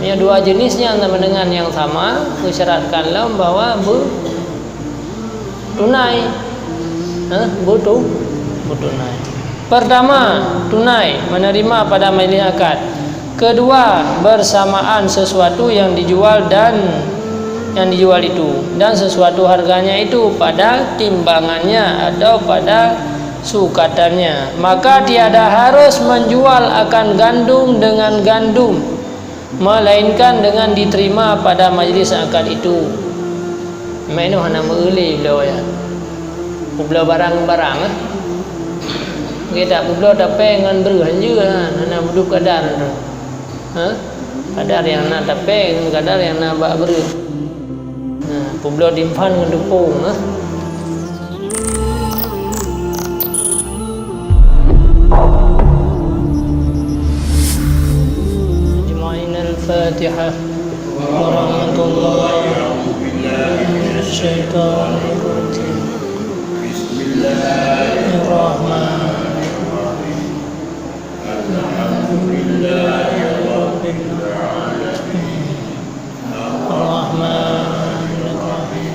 Yang dua jenisnya sama dengan yang sama, disyaratkanlah bahwa tunai, tunai. Pertama, tunai menerima pada majlis akad. Kedua, bersamaan sesuatu yang dijual itu dan sesuatu harganya itu pada timbangannya atau pada sukatannya. Maka tiada harus menjual akan gandum dengan gandum, melainkan dengan diterima pada majlis akad itu. Mainu hana meuli beliau ya. Beliau barang-barang kita beliau tapi ngan berhan juga hana duduk kadar. Kadar yang nak tapi kadar yang nak bak berhan. Beliau dimpan ngan depung Al-Fatihah. Warahmatullahi wabarakatuh. Bismillahirrahmanirrahim. Alhamdulillahi rabbil alamin. Ar-Rahmanir Rahim.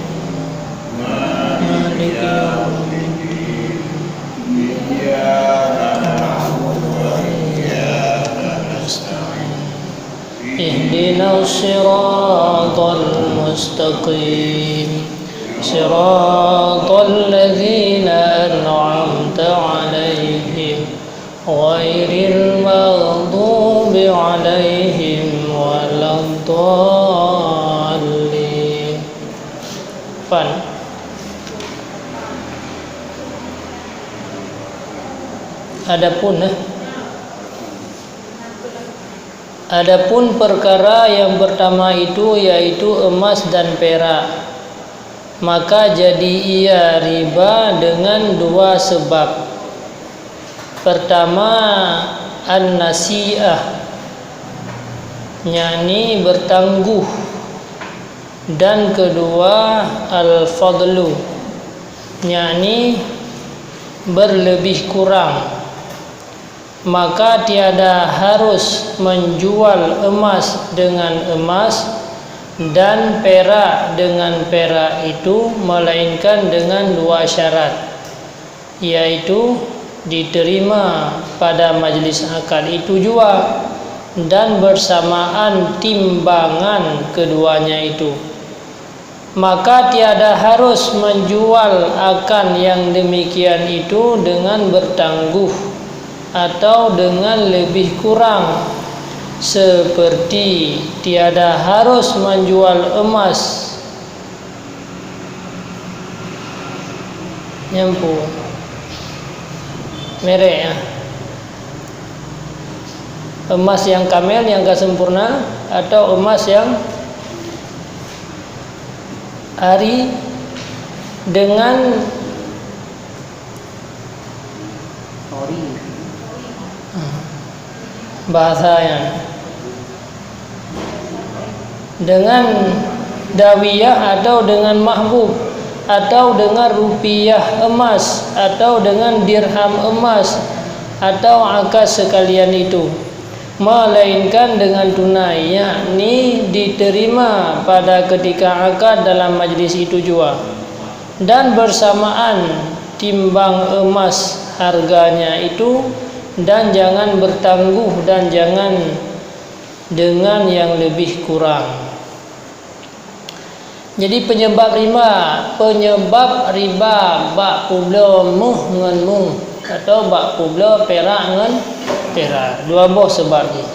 Maliki yaumiddin. Iyyaka na'budu wa iyyaka nasta'in. Ihdinas siratal mustaqim. Siratal ladzina an'amta 'alaihim ghairil maghdubi 'alaihim waladdallin. Adapun perkara yang pertama itu yaitu emas dan perak, maka jadi ia riba dengan dua sebab. Pertama, an-nasi'ah, yakni bertangguh, dan kedua al-fadlu, yakni berlebih kurang. Maka tiada harus menjual emas dengan emas dan perak dengan perak itu, melainkan dengan dua syarat, yaitu diterima pada majlis akad itu juga dan bersamaan timbangan keduanya itu. Maka tiada harus menjual akan yang demikian itu dengan bertangguh atau dengan lebih kurang, seperti tiada harus menjual emas nyampu merek emas yang kamel yang gak sempurna, atau emas yang ari dengan bahasanya dengan dawiyah atau dengan mahbub, atau dengan rupiah emas, atau dengan dirham emas, atau akad sekalian itu, melainkan dengan tunai, yakni diterima pada ketika akad dalam majlis itu juga, dan bersamaan timbang emas harganya itu, dan jangan bertangguh dan jangan dengan yang lebih kurang. Jadi penyebab riba bak pula muh ngan muh, atau bak pula perak ngan perak. Dua buah sebab ni.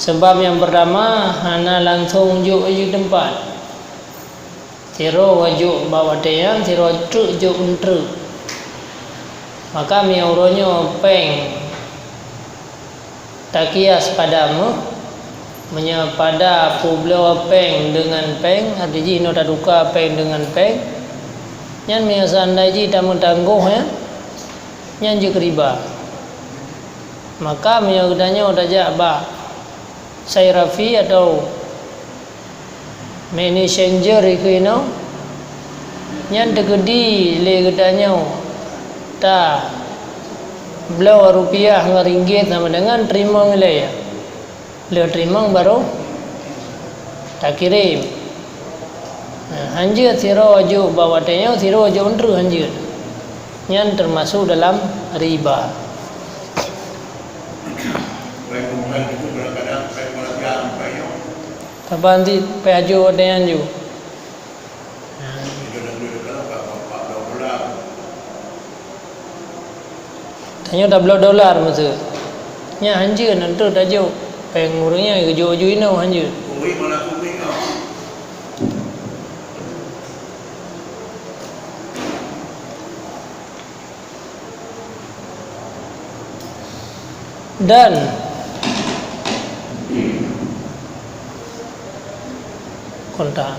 Sebab yang pertama, hana langsung juk di tempat. Tiro wajuk bawa tayang, tiro truk juk untruk. Maka miauronyo peng takias padamu menyepada publo peng dengan peng, arti no taduka peng dengan peng, nyan miasandai ji tamu tangguh ya, nyan je riba. Maka miaudanya udajak ba sayrafi atau messenger iku no nyan tegedi le gedanya ta belau rupiah ngaringgit sama dengan terima nilai ya le terima baru tak kirim hanjut siro aju bawa tanya siro aju unru hanjut nyan termasuk dalam riba. Kapan ti peaju dengan ju? Tanya $10 masa. Nya hanjut nanti tajuk pengurangnya keju-keju ini hanjut. Dan kontak.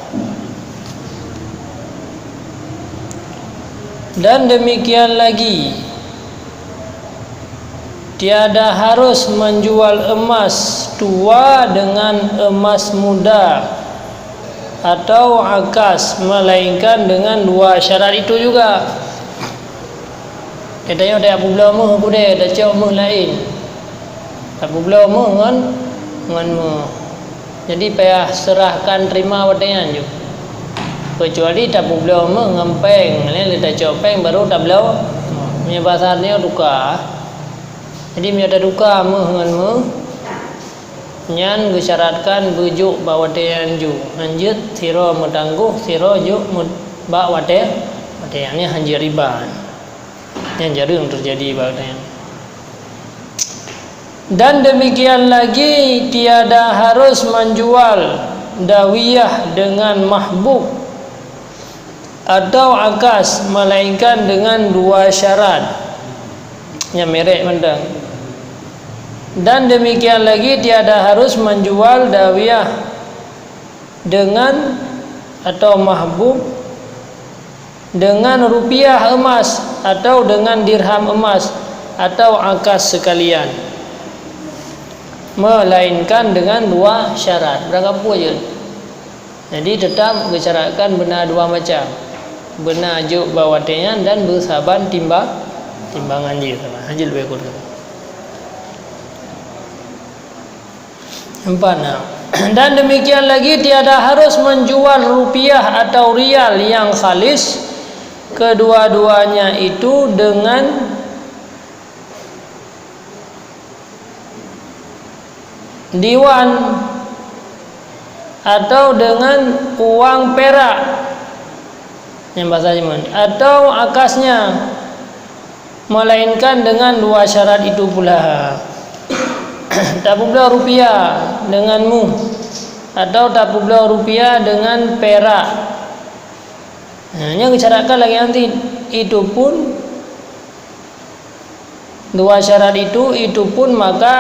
Dan demikian lagi, tiada harus menjual emas tua dengan emas muda atau akas, melainkan dengan dua syarat itu juga. Katanya ada apa belah mu, aku deh, ada cakap mu lain. Apa belah mu dengan mu. Jadi payah serahkan terima wadayan je. Kecuali tak belah mu ngempeng, ni letak copeng baru tak belah. Punya pasarnya duka. Jadi mi ada duka mu dengan mu. Nyan gesyaratkan bujuk bawa wadayan ju. Hanjut siro mutangguh, siro ju bawa wadayan ni hanjut riba. Yang jarang terjadi bagaian. Dan demikian lagi, tiada harus menjual dawiyah dengan mahbub atau akas, melainkan dengan dua syarat. Yang merek mendang. Dan demikian lagi, tiada harus menjual dawiyah dengan atau mahbub dengan rupiah emas atau dengan dirham emas atau akas sekalian, melainkan dengan dua syarat. Berapa je? Jadi tetap disyaratkan benar dua macam, benar juk bawatean dan bersaban timbangan je. Hajil lebih kurang. Empat. Dan demikian lagi, tiada harus menjual rupiah atau rial yang khalis, kedua-duanya itu dengan diwan atau dengan uang perak yang bahasa Jerman atau akasnya, melainkan dengan dua syarat itu pula. Tak pula rupiah denganmu atau tak pula rupiah dengan perak. Yang disyaratkan lagi nanti itu pun dua syarat itu pun maka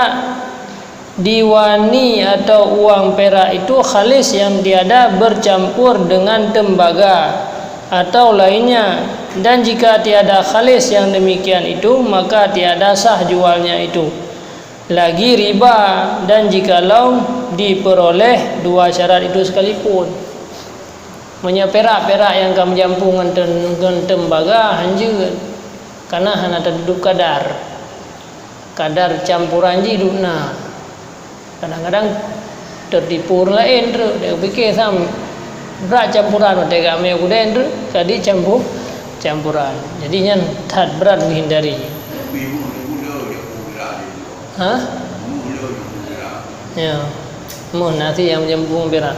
diwani atau uang perak itu khalis yang tiada bercampur dengan tembaga atau lainnya. Dan jika tiada khalis yang demikian itu, maka tiada sah jualnya itu. Lagi riba, dan jikalau diperoleh dua syarat itu sekalipun. Punya perak-perak yang kamu jampung dengan tembaga hanjut, karena hanya terduduk kadar campuran jiduna. Kadang-kadang tertipu lain tu, dia fikir sam berat campuran, dia kami aku den tu, jadi campuran. Jadinya tak berat menghindari. Hah? Ya, mun nanti yang menjempung berat.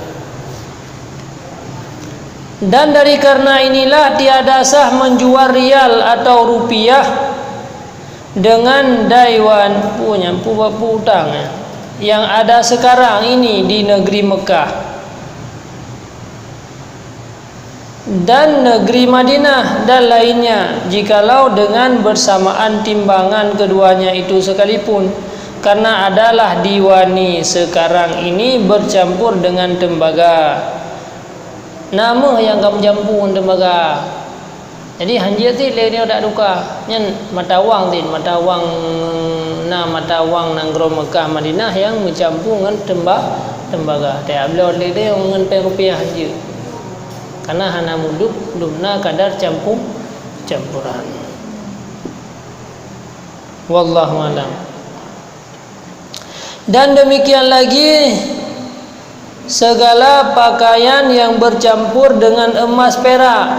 Dan dari karena inilah tiada sah menjual rial atau rupiah dengan daiwan punya utang yang ada sekarang ini di negeri Mekah dan negeri Madinah dan lainnya, jikalau dengan bersamaan timbangan keduanya itu sekalipun, karena adalah diwani sekarang ini bercampur dengan tembaga. Nama yang kamu campur tembaga. Jadi hanjir ti le dia dak duka. Nyen matawang matawang nang Mekah Madinah yang mencampur dengan tembaga dia beliau dia ngan pe rupiah je karena hana muduk dumna kadar campuran wallahu alam. Dan demikian lagi segala pakaian yang bercampur dengan emas perak,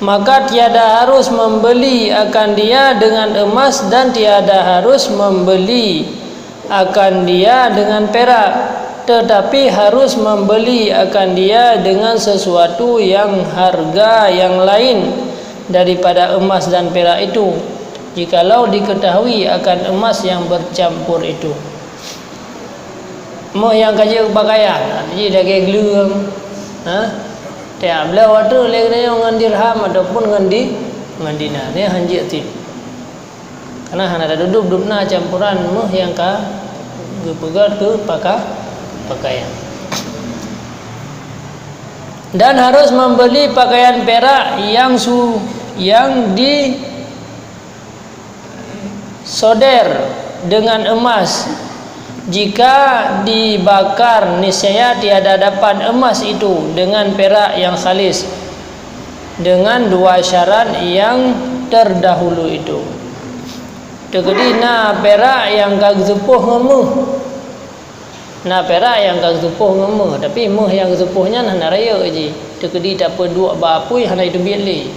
maka tiada harus membeli akan dia dengan emas dan tiada harus membeli akan dia dengan perak, tetapi harus membeli akan dia dengan sesuatu yang harga yang lain daripada emas dan perak itu, jikalau diketahui akan emas yang bercampur itu. Moh yang kaji pakaian, jadi lagi gelung, tiap belau tu lagi dengan dirham ataupun dengan dinar, ni hanjit ti. Karena hana ada duduk na campuran moh yang ka gepegat ke pakaian. Dan harus membeli pakaian perak yang disoder dengan emas. Jika dibakar niscaya tiada dapat emas itu dengan perak yang khalis, dengan dua syarat yang terdahulu itu. Tegedi na perak yang kag sepuh ngemuh, na perak yang kag sepuh ngemuh, tapi muh yang sepuhnya hana raya je. Tegedi tak apa dua bapui hana itu bilik,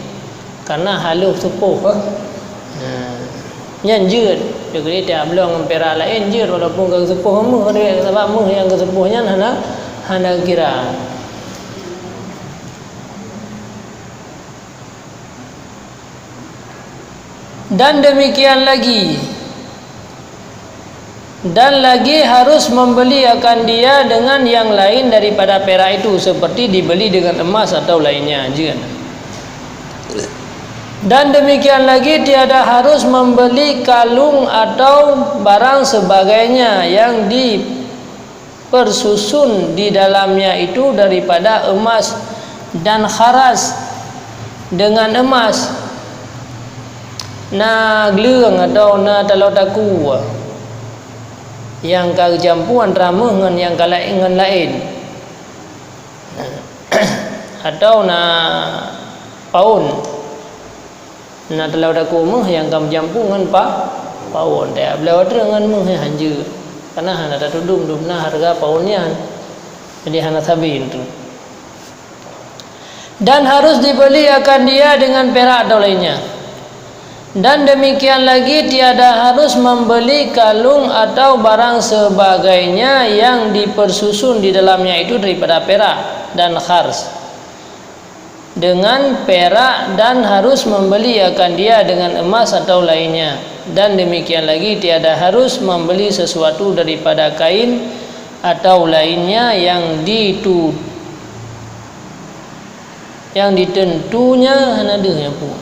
karena halus sepuh. Nyanjut jadi dia belum perak lain je walaupun kau sepuh muh dia sebab muh yang kesepuhnya hana kira. Dan demikian lagi harus membeli akan dia dengan yang lain daripada perak itu, seperti dibeli dengan emas atau lainnya je. Dan demikian lagi tiada harus membeli kalung atau barang sebagainya yang dipersusun di dalamnya itu daripada emas dan kharas dengan emas. Na gleung atau na talau taku yang kau jampu antara dengan yang dengan lain atau na paun. Na telau dak kumah yang kam jampu ngan paun dia belau dengan meh hanja karena hana ada tudum na harga paunnya jadi hana sabin tu. Dan harus dibeli akan dia dengan perak atau lainnya. Dan demikian lagi tiada harus membeli kalung atau barang sebagainya yang dipersusun di dalamnya itu daripada perak dan khars dengan perak, dan harus membeli akan dia dengan emas atau lainnya. Dan demikian lagi tiada harus membeli sesuatu daripada kain atau lainnya yang ditentunya hanadahnya pun.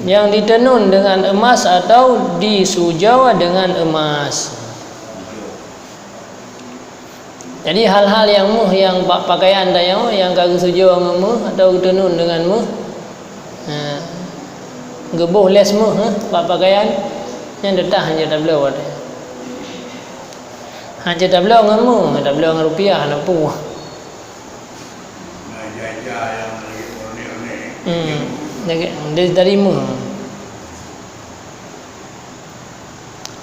Yang ditenun dengan emas atau disujau dengan emas. Jadi hal-hal yang yang pakaian dayau yang kagak sujau dengan atau tenun dengan gebuh les pakaian yang detah hanya tablau ada. Hanya tablau dengan tablau dengan rupiah nak pu. Dari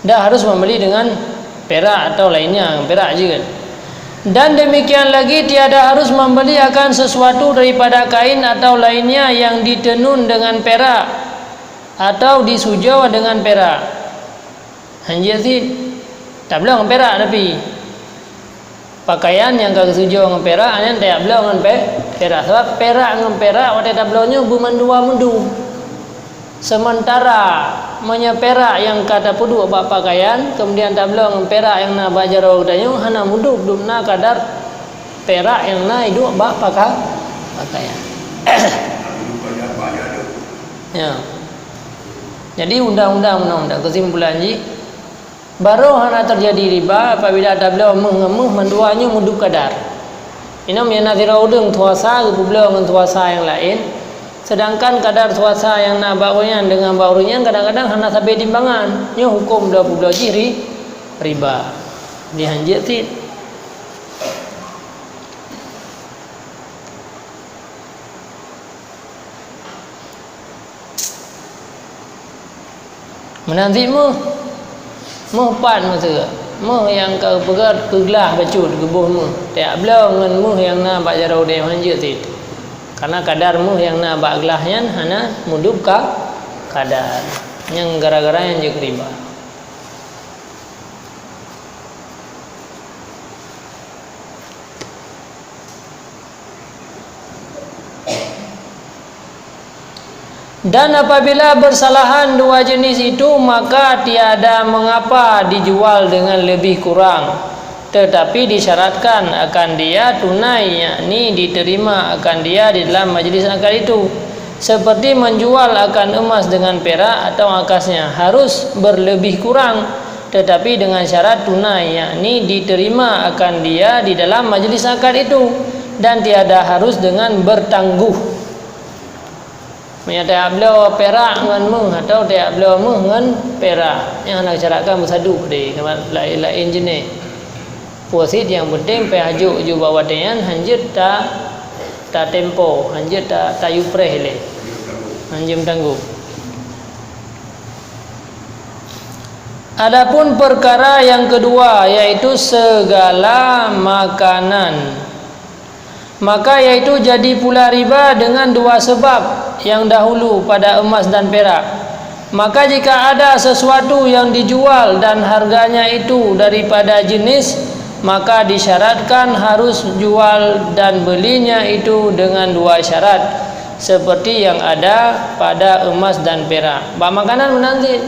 dah harus membeli dengan perak atau lainnya, perak juga. Dan demikian lagi tiada harus membeli akan sesuatu daripada kain atau lainnya yang ditenun dengan perak atau disujau dengan perak. Hanya sih tak belum perak tapi pakaian yang kagak sujau dengan perak ane tak belum dengan perak sebab perak dengan perak waktu tak belumnya bumandua mendu. Sementara menyeperak yang kata pudu bak pakaian kemudian tak belum dengan perak yang na bajar wadanya hana mudu dumna kadar perak yang na hidup bak pakaian. Ya. Jadi undang-undang kesimpulan ji baru hana terjadi riba apabila tak belum mengemuh menduanya mudu kadar. Ini yang nazira udeng tuasa pula dengan tuasa yang lain. Sedangkan kadar tuasa yang nak baurian dengan baurian kadang-kadang hanya sampai timbangan. Nya hukum dah pula ciri riba. Dihanjir tit. Menanti mu pan masa mu yang kau pegat pegelah bacut gebuh mu tak belau dengan mu yang nak bak jarau dia hanjir tit. Karena kadar mu yang nak bak gelahnya hana mudup ka kadar yang gara-gara yang je riba. Dan apabila bersalahan dua jenis itu, maka tiada mengapa dijual dengan lebih kurang, tetapi disyaratkan akan dia tunai, yakni diterima akan dia di dalam majlis akad itu. Seperti menjual akan emas dengan perak atau akasnya, harus berlebih kurang, tetapi dengan syarat tunai, yakni diterima akan dia di dalam majlis akad itu, dan tiada harus dengan bertangguh. Menyata beliau perak dengan mu atau tak beliau mu dengan perak yang nak carakan bersadu deh, lain jenis. Puasit yang penting pe hajuk ju bawa dengan hanjut ta tempo, hanjut ta yupreh le. Hanjum tangguh. Adapun perkara yang kedua yaitu segala makanan, maka yaitu jadi pula riba dengan dua sebab. Yang dahulu pada emas dan perak. Maka jika ada sesuatu yang dijual dan harganya itu daripada jenis, maka disyaratkan harus jual dan belinya itu dengan dua syarat, seperti yang ada pada emas dan perak. Bak makanan menanti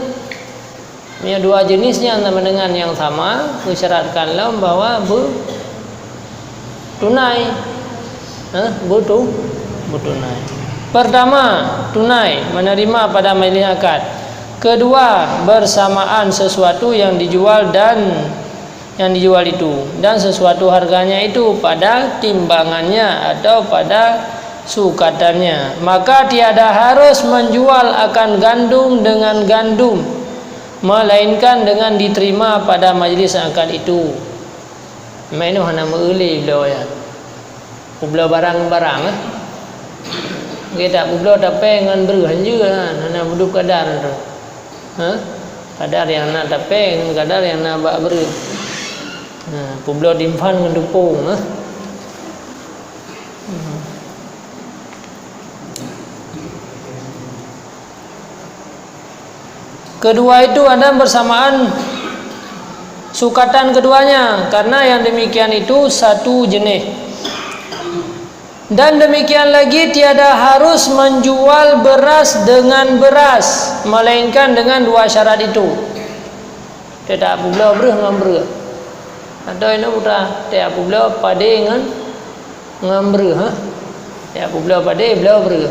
dua jenisnya sama dengan yang sama, disyaratkanlah bahwa tunai, tunai. Pertama, tunai menerima pada majlis akad. Kedua, bersamaan sesuatu yang dijual dan yang dijual itu, dan sesuatu harganya itu pada timbangannya atau pada sukatannya. Maka tiada harus menjual akan gandum dengan gandum, melainkan dengan diterima pada majlis akad itu. Mainu hana meuli beliau ya. Beliau barang-barang kita beliau tapi dengan berhan juga hana budup kadar tu. Kadar yang nak tapi dengan kadar yang nak bak ber. Beliau dimpan dengan dupung Kedua itu ada bersamaan sukatan keduanya, karena yang demikian itu satu jenis. Dan demikian lagi tiada harus menjual beras dengan beras, melainkan dengan dua syarat itu. Tidak pula berah dengan berah. Ada ini putra, tidak pula pade dengan berah. Tidak pula pade, beliau berah.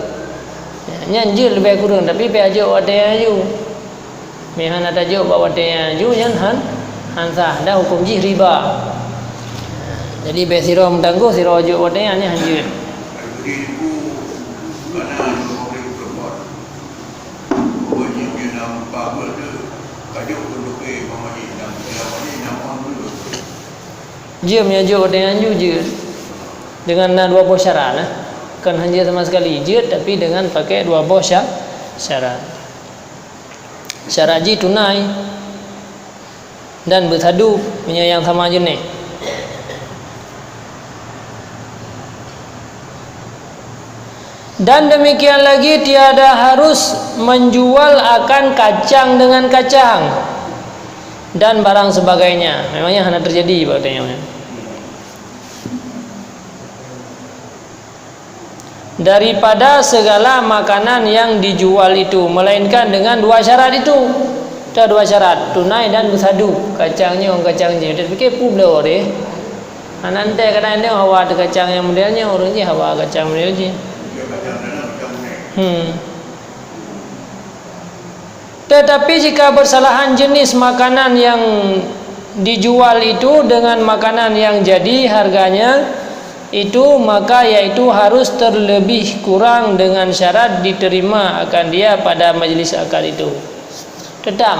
Nyanjil lebih kurang, tapi peajuk wadah aju. Mehan ada tajuk bawa wadah aju, yang hansah, dah hukum jih riba. Jadi besiro mentangguh, siro ajuk wadahnya hanjil. Dia menyajuk dengan jujur dengan dua buah syarat kan hanya sama sekali jujur tapi dengan pakai dua buah syarat. Syarat ji tunai dan bersadu yang sama jenis. Dan demikian lagi tiada harus menjual akan kacang dengan kacang dan barang sebagainya. Memangnya hanya terjadi katanya. Daripada segala makanan yang dijual itu, melainkan dengan dua syarat itu. Ada dua syarat, tunai dan bersadu. Kacangnya orang kacangnya. Dia fikir pula deh. Nanti kadang dia hawa ada kacang yang modelnya, orangnya hawa kacang modelnya. Tetapi jika bersalahan jenis makanan yang dijual itu dengan makanan yang jadi harganya itu, maka iaitu harus terlebih kurang dengan syarat diterima akan dia pada majlis akad itu. Tetap.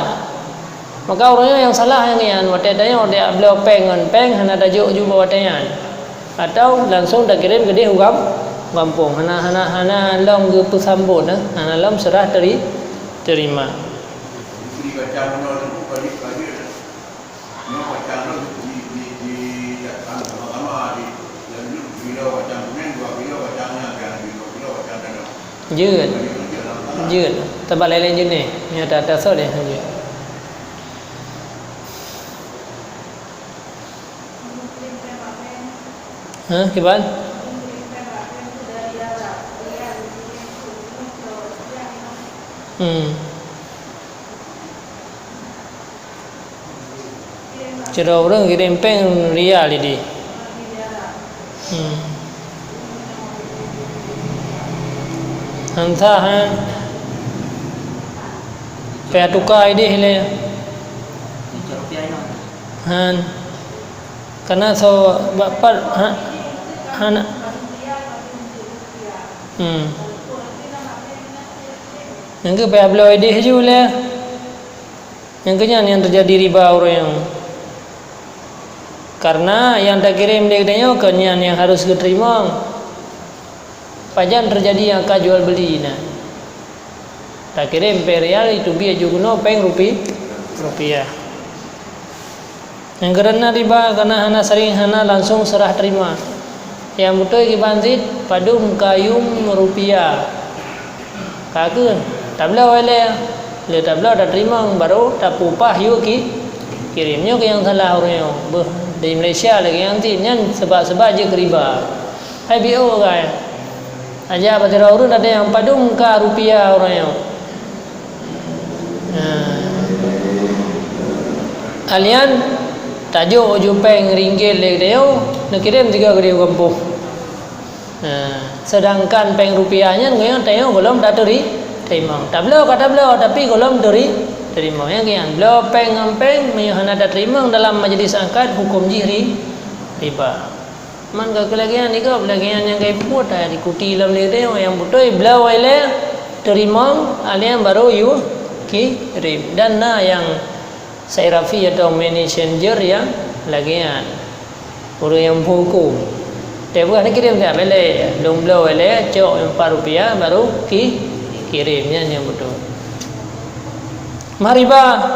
Maka orangnya yang salah yang ian watanya dia beliau pengen hana tajuk juga watanya. Atau langsung dah kirim ke dia kampung. Hana lam ke pesambut hana lam serah terima. Duyệt ta balik lên như này nhà ta sao để hàng duyệt hả cái bạn Cerau orang kirim peng rial ini. Hanta pea tukai dia le. Han karena so bapak han yang ke pea beliau dia je le. Yang kenyang yang terjadi riba orang yang karena yang tak kirim dia katanya kenyan yang harus diterima. Pajan terjadi yang akad jual beli nah. Tak kirim perial itu biar juga no peng rupiah. Yang kerana riba karena hana sering hana langsung serah terima. Yang betul kibansit padum kayum rupiah. Kagak tabla wale le tabla dah terima baru tak upah yuk kirimnya ke yang salah orangnya. Di Malaysia lagi yang tinnya sebab je riba. Hai BO guys. Aja pada orang ada yang padung ke rupiah orangnya. Alian tajuk jupeng ringgit lek dia nak kirim juga ke dia kampung. Sedangkan peng rupiahnya ngoyang tayo belum dah terima. Tak belum kata belum tapi belum terima. Yang kian belum peng hana dah terima dalam majlis akad hukum jihri riba. Man kelagian ni kau kelagian yang kau buat ada dikuti dalam lede yang betul belau ile terima alian baru you kirim dan yang sairafi atau messenger yang lagian orang yang hukum dia bukan kirim dia beli dong belau ile cok yang Rp4 baru kirimnya yang betul mariba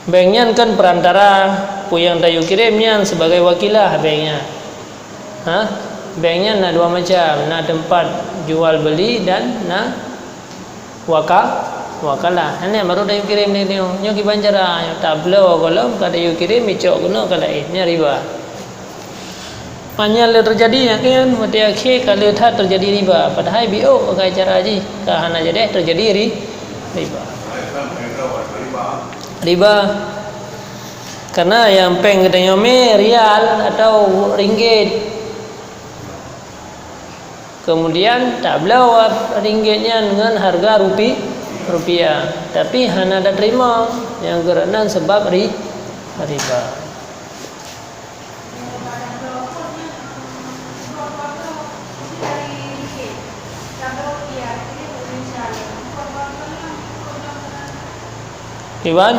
banknya kan perantara yang dayu kirimnya sebagai wakilah banknya. Banknya nak dua macam, nak tempat jual beli dan nak wakalah. Ini baru dayu kirim ni tengok. Nyo ki bancara, tablo kolom kada dayu kirim icok kuno kada ini riba. Panjang le terjadi kan mati akhir kalau tak terjadi riba. Padahal BO pakai cara aji. Kahana jadi terjadi riba. Riba karena yang peng katanya rial atau ringgit kemudian tak belau ringgitnya dengan harga rupiah tapi hana ada terima yang kerana sebab riba. Iwan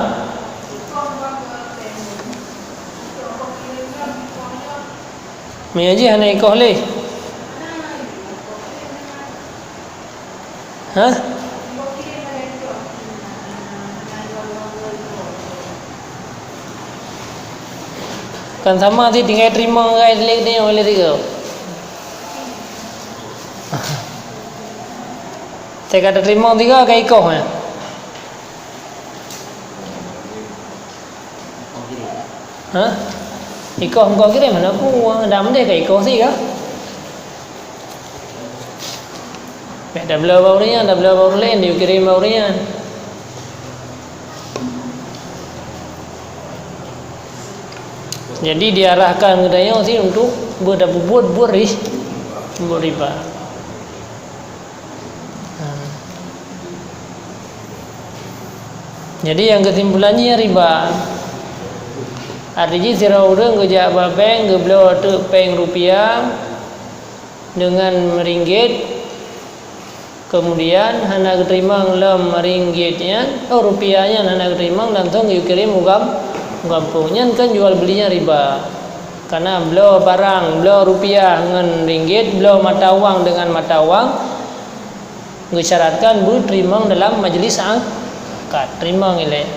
Miaji hana ikoh le. Kan sama sih tinggal terima guys lek ni oleh tiga. Saya kata terima tiga ke ikoh Ikoh kau kirim mana aku dam dia ke ikoh sih kah? Dah bela baurian, dah bela baurian dia kirim baurian. Jadi diarahkan ke dia sih untuk buat riba. Jadi yang kesimpulannya riba. Artinya sira urang kerja bapeng geblo tu peng rupiah dengan ringgit, kemudian hana terima lem ringgitnya rupiahnya hana terima dan tong kirim ugampunya kan jual belinya riba karena belo barang belo rupiah dengan ringgit belo mata wang dengan mata wang disyaratkan bu terima dalam majelis akad terima ngile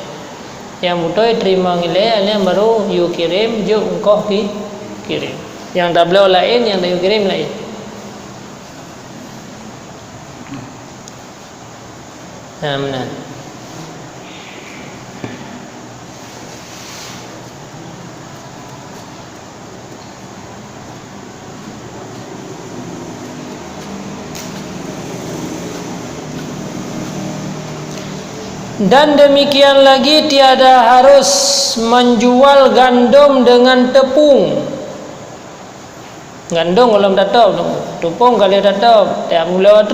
yang butuh terima ngile yang baru you kirim je engkau kirim yang tak belo lain yang tak you kirim lain. Benar. Dan demikian lagi tiada harus menjual gandum dengan tepung. Gandum kalau datang, tepung kalau datang, tiap mula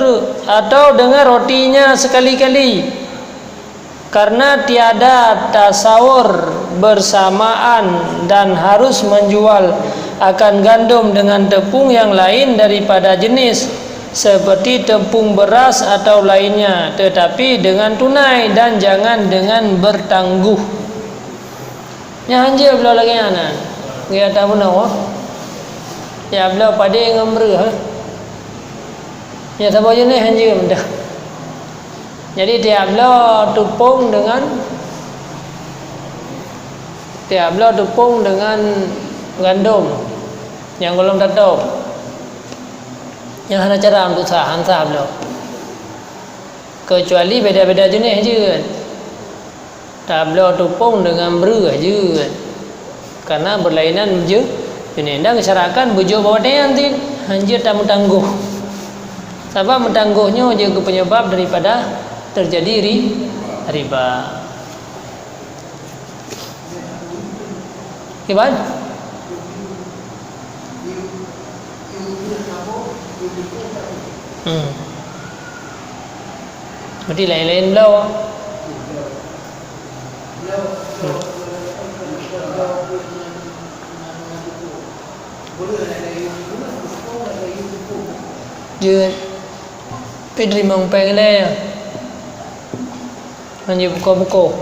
atau dengan rotinya sekali-kali. Karena tiada tasawur bersamaan dan harus menjual akan gandum dengan tepung yang lain daripada jenis seperti tepung beras atau lainnya, tetapi dengan tunai dan jangan dengan bertangguh. Yang hanja belah lagi anak, dia tahu nak? Ya belah pada ngamru ha. Ya tahu je ni hanja mudah. Jadi tiap belah tepung dengan gandum yang belum tahu. Yang hana cara untuk sah belum. Kecuali beda-beda jenis je kan. Tak belum tepung dengan beras je kan. Karena berlainan je. Jenis dah kesarakan bujuk bawa dia nanti hanya tak mentangguh. Sebab mentangguhnya je penyebab daripada terjadi riba. Iban? Berarti lain-lain belau. Dia pedri mengpeng le. Hanya buka-buka.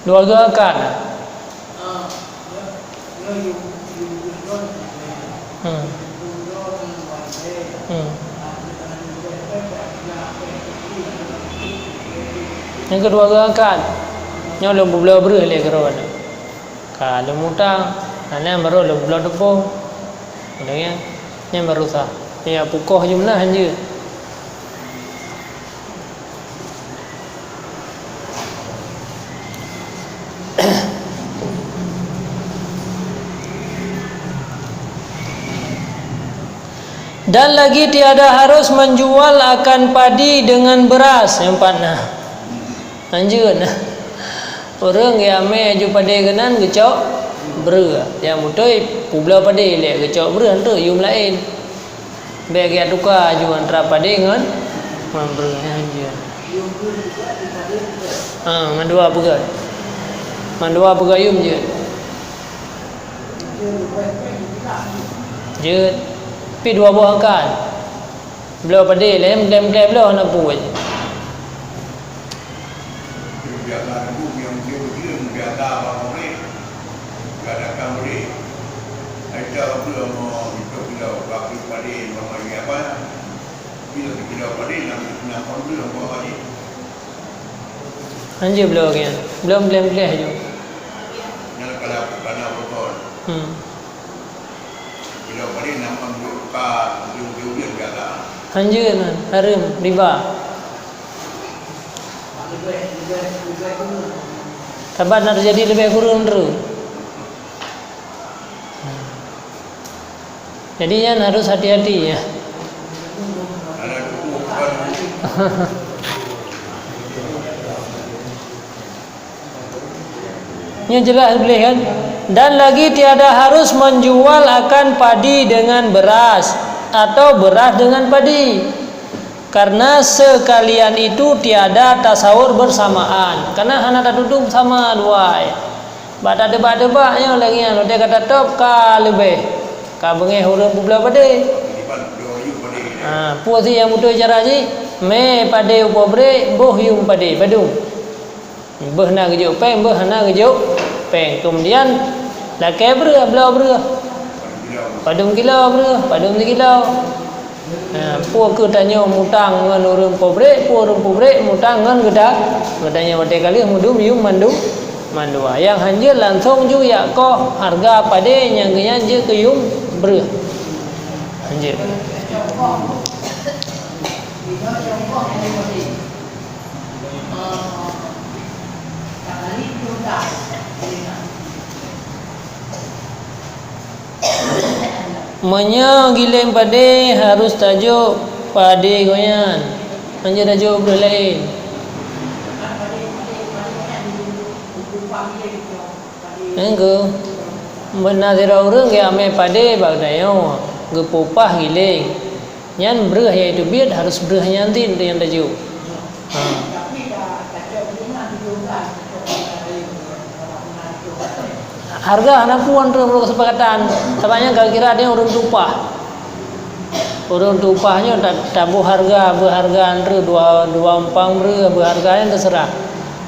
Dua gerakan. Yang kedua gerakan yang lo belah beruh le keron. Kalau mutang, ana baru lo belah tepung. Kemudian yang baru sah. Ya pukoh jumlah hanya. Dan lagi tiada harus menjual akan padi dengan beras yang panah. Anjun. Orang yang ame ju padi genan gecok beras. Yang mutoi publa padi le gecok beras tu yum lain. Bagi tukar ju antara padi dengan beras anjun. Mandua pegat. Mandua pegat yum je. Je pi dua buah kan. Belah padi lem belah nak buat. Biasa tu yang dia biasa apa ni? Kadang-kadang boleh. Ada apa mau kita bagi padi nama apa? Bila kita padi nak ambil apa padi? Anjir belah kan. Belum belah je. Nak kalau betul. Bila padi nak ambil dia biasa. Anjir man, haram riba. Kabar nak terjadi lebih kurang terus. Jadi yang harus hati-hati ya. Ini jelas boleh kan? Dan lagi tiada harus menjual akan padi dengan beras atau beras dengan padi. Karena sekalian itu tiada tasawur bersamaan. Karena hana tak duduk sama dua. Ba tak debat-debatnya lagi lo dia kata top ka lebih. Ka bengeh huruf belah pade. Puasi yang mutu cara ji me pade upobre boh yung pade badung. Beuh na gejuk peng beuh na gejuk peng. Kemudian la ke beureuh belau beureuh. Padung kilau beureuh, padung kilau. Puak ke tanya mutang ngan urang pobre, urang pobre mutang ngan gedanya wate kali mudum yung mandu mandua. Yang hanjir langsung ju ya ko harga pade yang genya je ke yung beureuh. Hanjir. Menyagilem pade harus tajuk pade goyan. Hanya tajuk berlain. Engko benar tira urang ge ame pade bagdayo gepupah gileng. Nyan bereh iaitu biat harus bereh nyantin yang tajuk. Harga anak puan tu kesepakatan. Sebabnya kalau kira dia urang tupah. Urang tupahnya tabu harga, berharga antara dua empang berharganya terserah.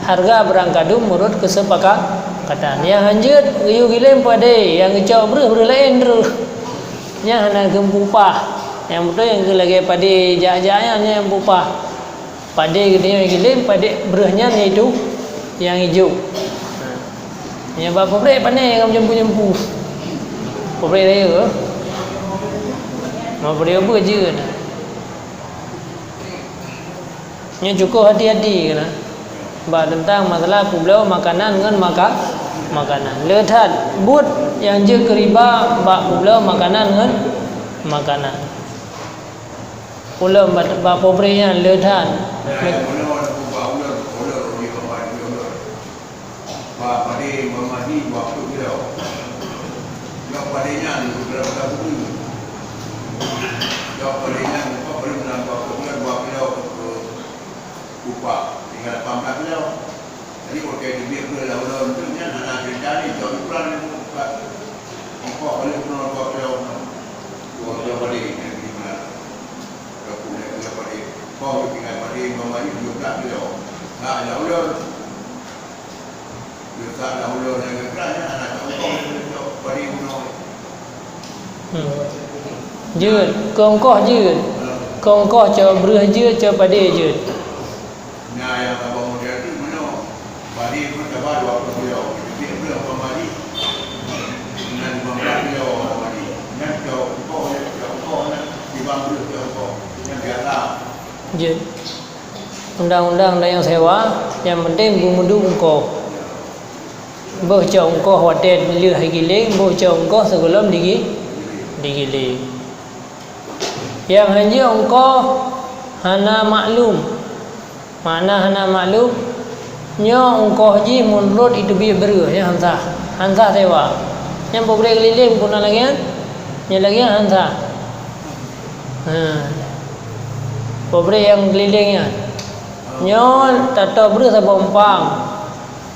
Harga berangkadum menurut kesepakatan. Yang hanjut giu gilem pade, yang ngecau berlain terus. Yang anak gempupah. Yang betul yang lagi pade jajanya yang pupah. Pade gede yang gilem pade berahnya itu yang hijau. Ya bab pobre pandai kamu jempu-jempu. Pobre dia ke? Mau pobre apa je kan? Nya cukup hati-hati kan. Ba tentang masalah pulau makanan dengan makanan. Lehat but yang je keriba ba pulau makanan dengan makanan. Pulau ba pobre yang lehat. Pada memahami waktu beliau yang padanya beberapa buku yang padanya apa boleh menambah kemudian buat beliau upah tinggal 18 beliau jadi kalau kayak duit beliau untuknya anak kerja ni jauh ukuran upah boleh menambah beliau buat beliau pada di mana kemudian beliau pada kau tinggal pada memahami juga beliau nah ya beliau tak ada ulur yang kerana anak kau pada uno. Jut, kongkoh jut. Kongkoh cho beureuh jut cho pade jut. Nah yang abang model tu mana? Pade pun dah baru apa beliau. Dia beliau pemari. Dengan 15 beliau pemari. Yang kau nak di bangku kau yang biasa. Jut. Undang-undang yang sewa, yang penting bumudu engkau. Boh chong ko hotel lừa hay giling, boh chong ko sebelum digiling. Yang hanya engko hana maklum. Mana hana maklum? Nyo engko ji menurut itu biar beru ya hansa sewa. Yang boleh keliling pun lagi kan? Yang lagi hansa. Boleh yang kelilingnya. Nyo tato beru sabompang.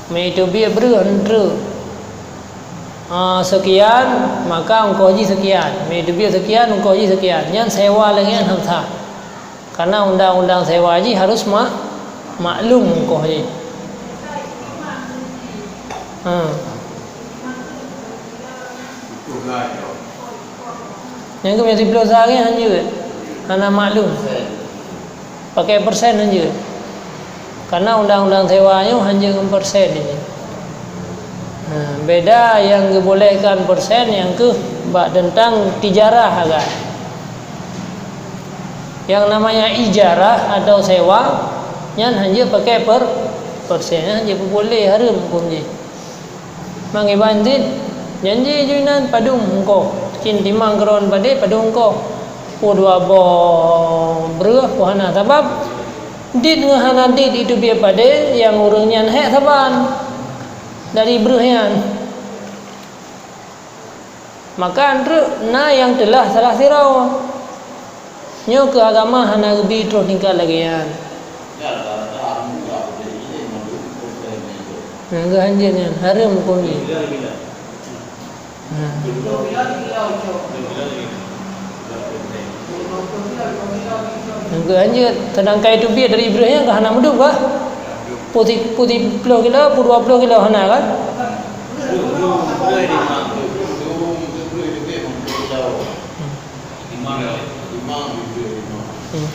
Itu biar berhenti sekian maka engkau ji sekian. Itu biar sekian engkau ji sekian. Yang sewa lagi yang hantar. Karena undang-undang sewa ji harus maklum engkau ji. Yang kami dipeluk sehari hanya karena maklum. Pakai persen hanya. Karena undang-undang sewanya hanya persen ini. Beda yang dibolehkan persen yang ke tentang tijarah agak. Yang namanya ijarah atau sewa yang hanya pakai persen hanya boleh haram hukum je. Mangi bandit janji juinan padung engkau. Cin timang keron pade padung engkau. Dua boh berah pohana sebab dit ngahana dit itu biar pade yang urangnya hek saban dari berhian. Maka antara na yang telah salah sirau Nyo ke agama hana gebi terus tingkat lagi ya. Enggak anjir ni haram pun ni. Enggak anjir tenang kai tu biar dari Ibrahim ke hana muduk bah. Putih 10 kilo, 20 kilo hana kan?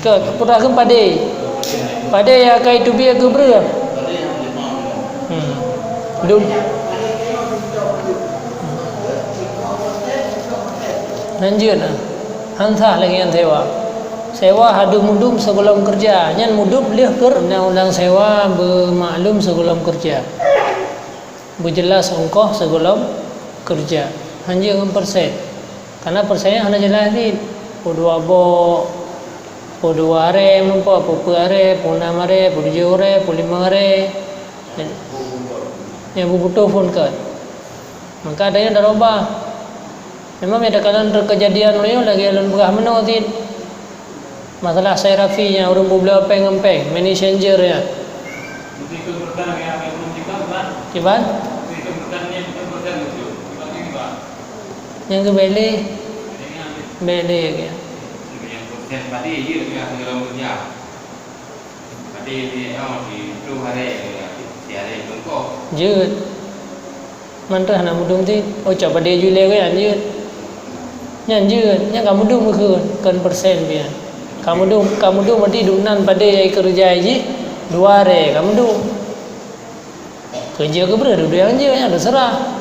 Ke pura ke pade ya kai tu biar ke ber. Dum. Lanjut nah. Hantah lagi yang sewa hadu mudum sebelum kerja. Nyan mudum leh ker undang-undang sewa bermaklum sebelum kerja. Berjelas ongkos sebelum kerja. Hanya persen. Karena persennya hanya jelas ni. Podua bo podua are nampak popu are, puna mare, podjo are, polima are. Yang butuh phone card. Maka adanya dah robah. Memang ada kalian terkejadian loyo lagi alun berah menotit. Masalah saya Rafi yang orang bubla peng-peng, messenger ya. Kiban? Yang ke beli ya. Padi je dia dalam kerja. Padi dia di tu hari tiada bengkok. Jut. Mantra nak mudung ti, coba dia jule ke yang jut. Yang jut, yang kamu mudung kan persen dia. Kamu dong berarti dunan pada kerja je 2 hari kamu dong. Kerja ke berapa dua yang je yang terserah.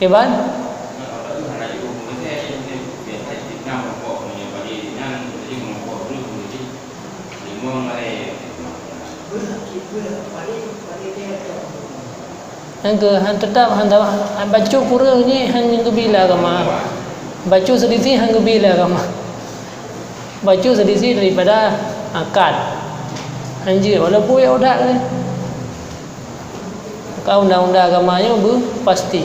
Hebat? Angka tetap baca kurang ni hanya bila agama. Baca sedikit hanya bila agama. Baca sedikit daripada akad. Anjir walaupun ya udah ni. Kau undang-undang agamanya pasti.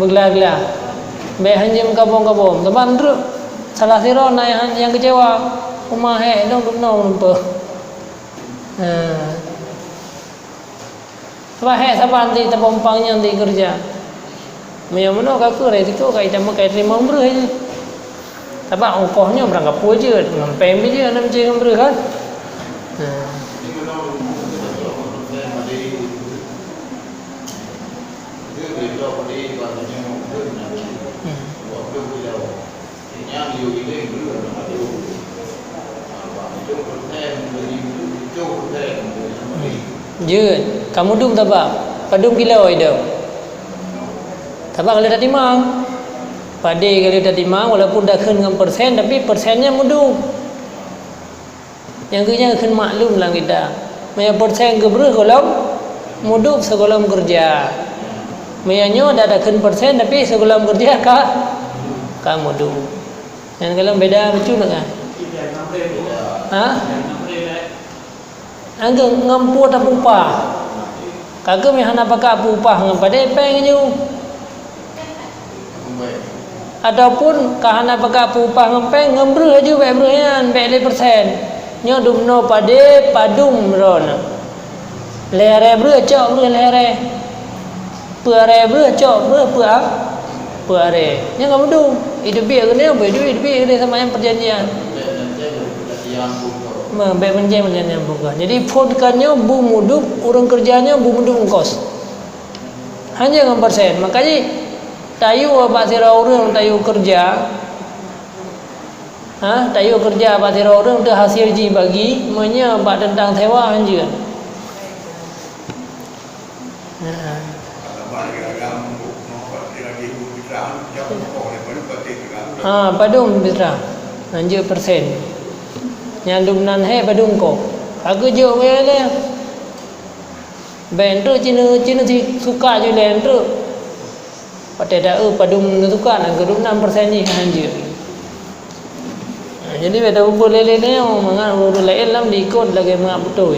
Bergelar-gelar. Baik hanya kabung-kabung. Teman tu salah siro yang kecewa. Rumah dong lupa. Sebab saban di tempompangnya di kerja. Macam mana kakak resiko kai sama kai terima umrah je. Sebab ongkosnya berangkat pu je, ngampem je nak macam umrah kan. Je, kamu dum tabak. Padum kilau itu. Tabak kalau dah timang. Padi kalau dah timang walaupun dah kena dengan persen tapi persennya mudum. Yang kena maklum lah kita. Maya persen keberah kalau mudum sekolah kerja. Mayanya dah kena persen tapi sekolah kerja ka mudum. Yang kalau beda macam mana? Ha? Angga ngampu tak upah. Kagak mihana pakai upah ngampada peng je. Ataupun kahana pakai upah ngampeng ngambreh aja baik berehan baik persen. Nya dumno pade padum ron. Lere bre cok bre lere. Puare bre cok bre puang. Puare. Nya ngam dum. Hidup biar kena apa hidup biar kena sama yang perjanjian. Baik menjadi yang bukan. Jadi fondkannya bu muduk, orang kerjanya bu muduk ongkos. Hanya dengan persen. Makanya tayu apa sira orang tayu kerja. Tayu kerja apa sira orang tu hasil ji bagi, menya bak tentang sewa hanya. Padung bisa. Hanya persen. Yang dumnan padung ko. Aku jo wele. Bentu Cina si suka je lentu. Pada dah padung suka nak gedung 6% ni hanya. Jadi beda ubur lele ni mangan ubur lain lam diikut lagi mak betul.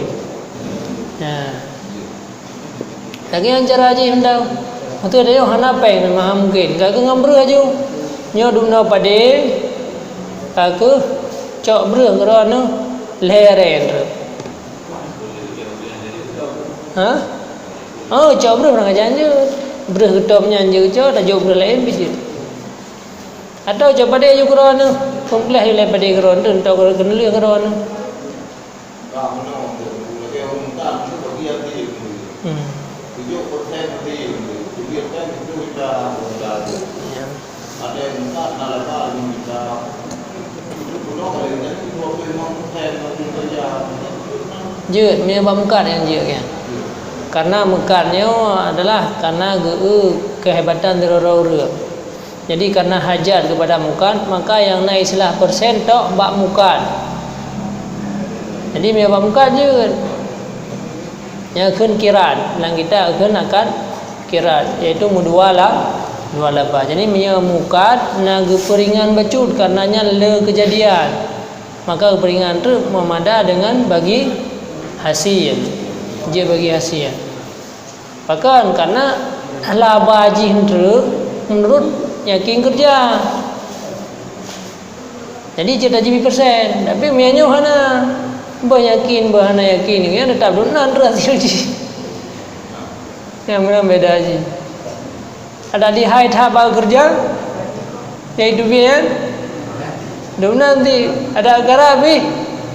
Lagi yang cara je hendak Betul dia hana peng maha mungkin. Kak ngambreh aju. Nyo dumno pade. Kak cok breh kerana leren. Ha? Oh, cok breh orang ajan je. Breh ketop nyanyi cok dah jauh breh lain biji. Atau cok pade aju kerana kompleh ile pade kerana entau kena le kerana. Ada yang minta nalaka yang minta itu pulau kalau yang itu waktu memang saya waktu kerja Jeut punya bamkat yang jeut kan. Karena mekatnya adalah karena kehebatan teroror. Jadi karena hajat kepada mukat, maka yang naik istilah persen tok bak mukat. Jadi punya bamkat jeut. Yang keun kirat, lang kita keun akan kirat iaitu muduala dua labah. Jadi menyemukat naga peringan bacut karenanya le kejadian. Maka peringan tu memada dengan bagi hasil. Dia bagi hasil. Bahkan karena labah jindra menurut yakin kerja. Jadi cerita JB persen. Tapi menyanyi hana yakin bahana yakin ni tetap dunan hasil ji. Yang mana beda aja. Ada di hai thap kerja iaitu bian dumnan di ada agara bi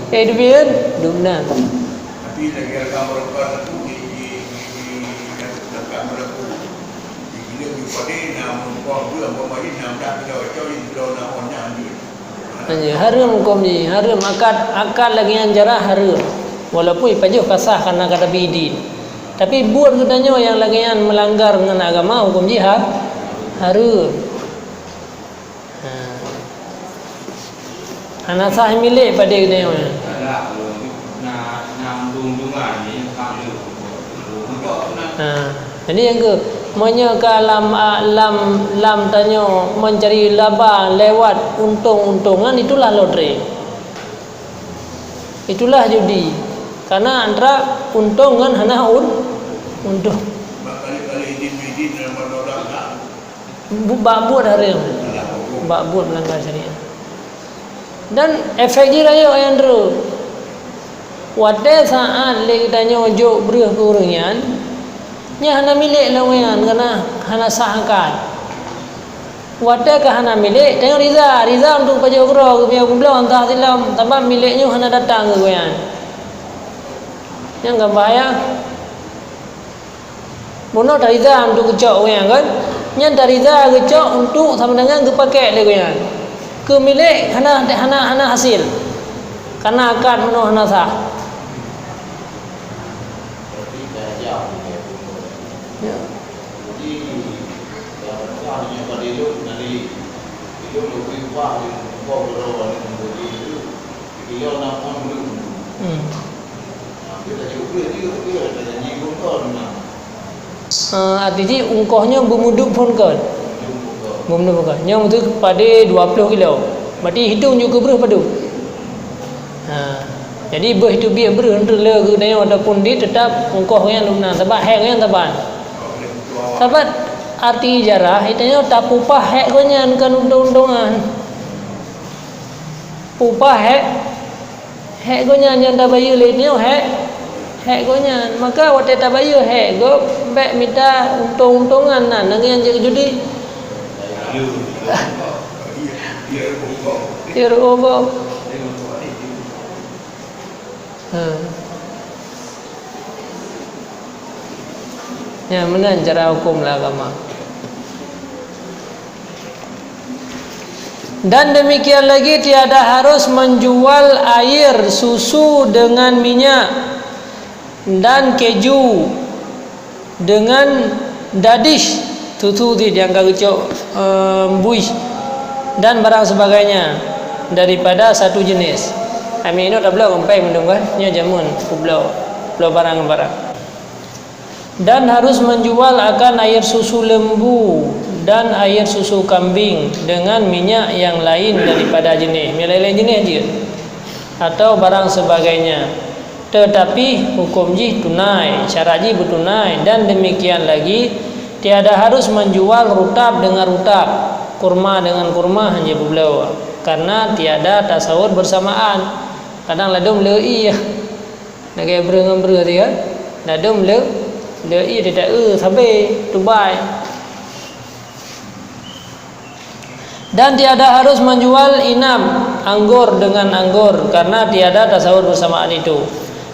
iaitu bian dumnan tapi lagi kamar kan tu di kamar tu di gila pada nama kau tu apa macam nama tak kita cakap itu nama orang ni hanya harum kom ni harum akad lagi yang jarah harum walaupun pajuh kasah karena kata bidin. Tapi buat katanya yang lagian melanggar dengan agama hukum jihad harum. Anak sah milik pada katanya. Ada nak dung-dungan ni kami. Jadi yang ke menyeka lam tanya mencari laba lewat untung-untungan itulah lotre. Itulah judi. Karena antara untung dengan hana untung. Kali-kali izin dalam orang tak. Buat haram. Buat melanggar syariat. Dan efek dia raya yang dulu. Pada saat lagi tanya jok berah ke orangnya, nya hana milik lawan karena hana sahkan. Pada ke hana milik, tengok Riza untuk pajak kero ke pihak kumpulan entah silam, tambah miliknya hana datang ke koyan. Yang enggak bahaya. Mono dari Riza untuk kecok koyan kan? Yang dari Riza kecok untuk sama dengan kepakai le koyan. Ke milik hana hasil. Karena akad mono hana sah. Ya. Jadi yang hanya pada hidup nanti hidup lebih kuat di bawah berlawan jadi itu dia nak pun belum. Kita cuba dia ada janji pun artinya ungkohnya bermuduk pun kan. Bermuduk kan. Yang itu pada 20 kilo. Berarti hitung juga berapa padu. Jadi berhitung biar berhentu le ke dia ataupun dia tetap ungkoh yang lumna sebab hek yang taban. Sebab arti jarah itanya tak upah hek konyan kan undang-undangan. Upah hek konyan yang tak bayar le ni hek konyan. Maka waktu tak bayar hek go baik minta untung-untungan nan dengan yang judi. Dia over. Ya, mana cara hukum agama. Dan demikian lagi tiada harus menjual air susu dengan minyak dan keju dengan dadis tutu di yang kagecok buih dan barang sebagainya daripada satu jenis. Kami ini dah belau sampai menungguan nya jamun belau barang-barang. Dan harus menjual akan air susu lembu dan air susu kambing dengan minyak yang lain daripada jenis. Minyak lain jenis dia atau barang sebagainya. Tetapi hukum ji tunai, syarat ji bertunai dan demikian lagi tiada harus menjual rutab dengan rutab, kurma dengan kurma hanya beliau. Karena tiada tasawur bersamaan. Kadang ladum lei ya. Nak kaya bereng-bereng tu kan. Ladum lei dia tak sampai tubai. Dan tiada harus menjual inam, anggur dengan anggur, karena tiada tasawur bersamaan itu.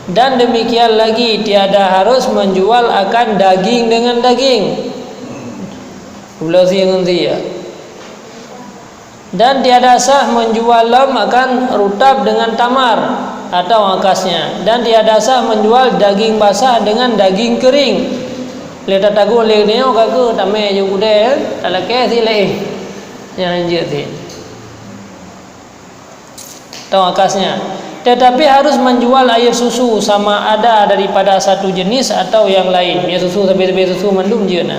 Dan demikian lagi tiada harus menjual akan daging dengan daging. Belah siang ya. Dan tiada sah menjual lam akan rutab dengan tamar atau akasnya. Dan tiada sah menjual daging basah dengan daging kering. Leta tagu le ni kaku tamai je kude tak lake si le. Yang je ti. Atau akasnya. Tetapi harus menjual air susu sama ada daripada satu jenis atau yang lain. Ya susu sampai susu mandum je nah.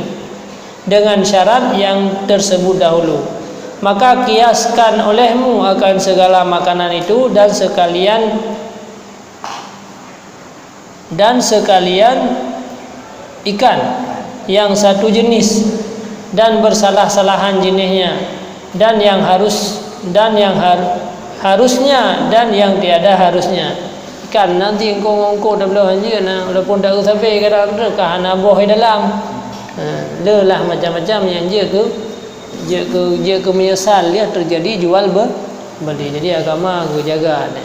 Dengan syarat yang tersebut dahulu. Maka kiaskan olehmu akan segala makanan itu dan sekalian ikan yang satu jenis dan bersalah-salahan jenisnya, dan yang harusnya dan yang tiada harusnya. Ikan nanti engkau dah belah je nah, walaupun tak sampai kadang rekah ana boh dalam. Lelah macam-macam yang je ke menyesal ya terjadi jual beli. Jadi agama aku jaga ni.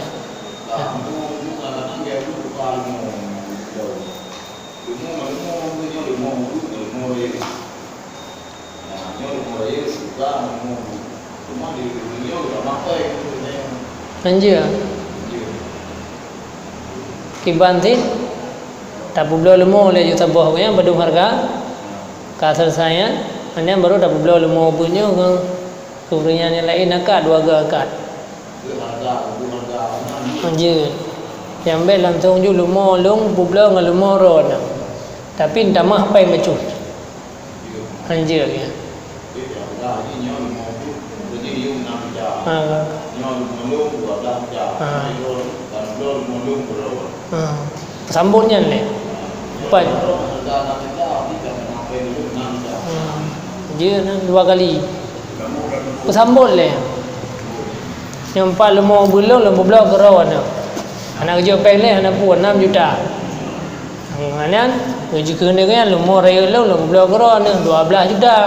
Anjir. Kibanti tak bublo lemo le juta boh yang badung harga kasar saya hanya baru dah bublo lemo punya kemudian yang lain akad dua akad. Anjir. Yang bel langsung ju lemo long bublo ngal lemo ron. Tapi ndak mah pai macu. Anjir ya. Sambutnya ni. Apa? Dia dua kali. Pesambut le. Yang 4 bulan belah kerawan. Anak kerja peng le anak pun 6 juta. Anan kerja kena kan lemah raya lo belah kerawan 12 juta.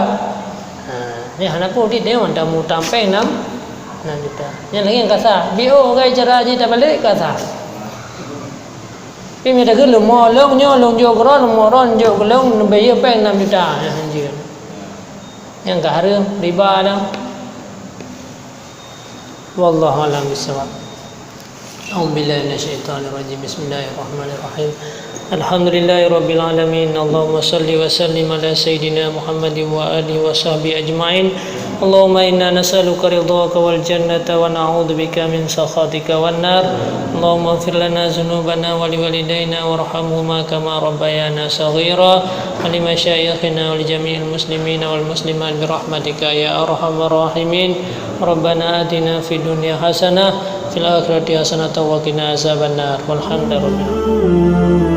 Ni anak pun dia tengok tamu tampeng 6 juta. Yang lagi yang kasar. BO kai cara je tak balik kasar. Tapi mereka ke lemah long jo kerawan lemah ron jo kelong bayar peng 6 juta. Yang ke haram riba dah. Wallahu a'lam bissawab. A'udzu billahi minasyaitonir rajim. Bismillahirrahmanirrahim. Alhamdulillahirabbil alamin. Allahumma shalli wa sallim ala sayidina Muhammadin wa alihi wa sahbihi ajma'in. Allahumma inna nas'aluka ridhaka wal jannata wa na'udzubika min sakhatika wan nar. Allahumma ighfir lana dhunubana wa liwalidayna warhamhuma kama rabbayana shaghira wa limashayikhina wa lijami'il muslimina wal muslimat bi rahmatika ya arhamar rahimin. Rabbana atina fid dunya hasanah fil akhirati hasanah wa qina azabannar. Walhamdulillah.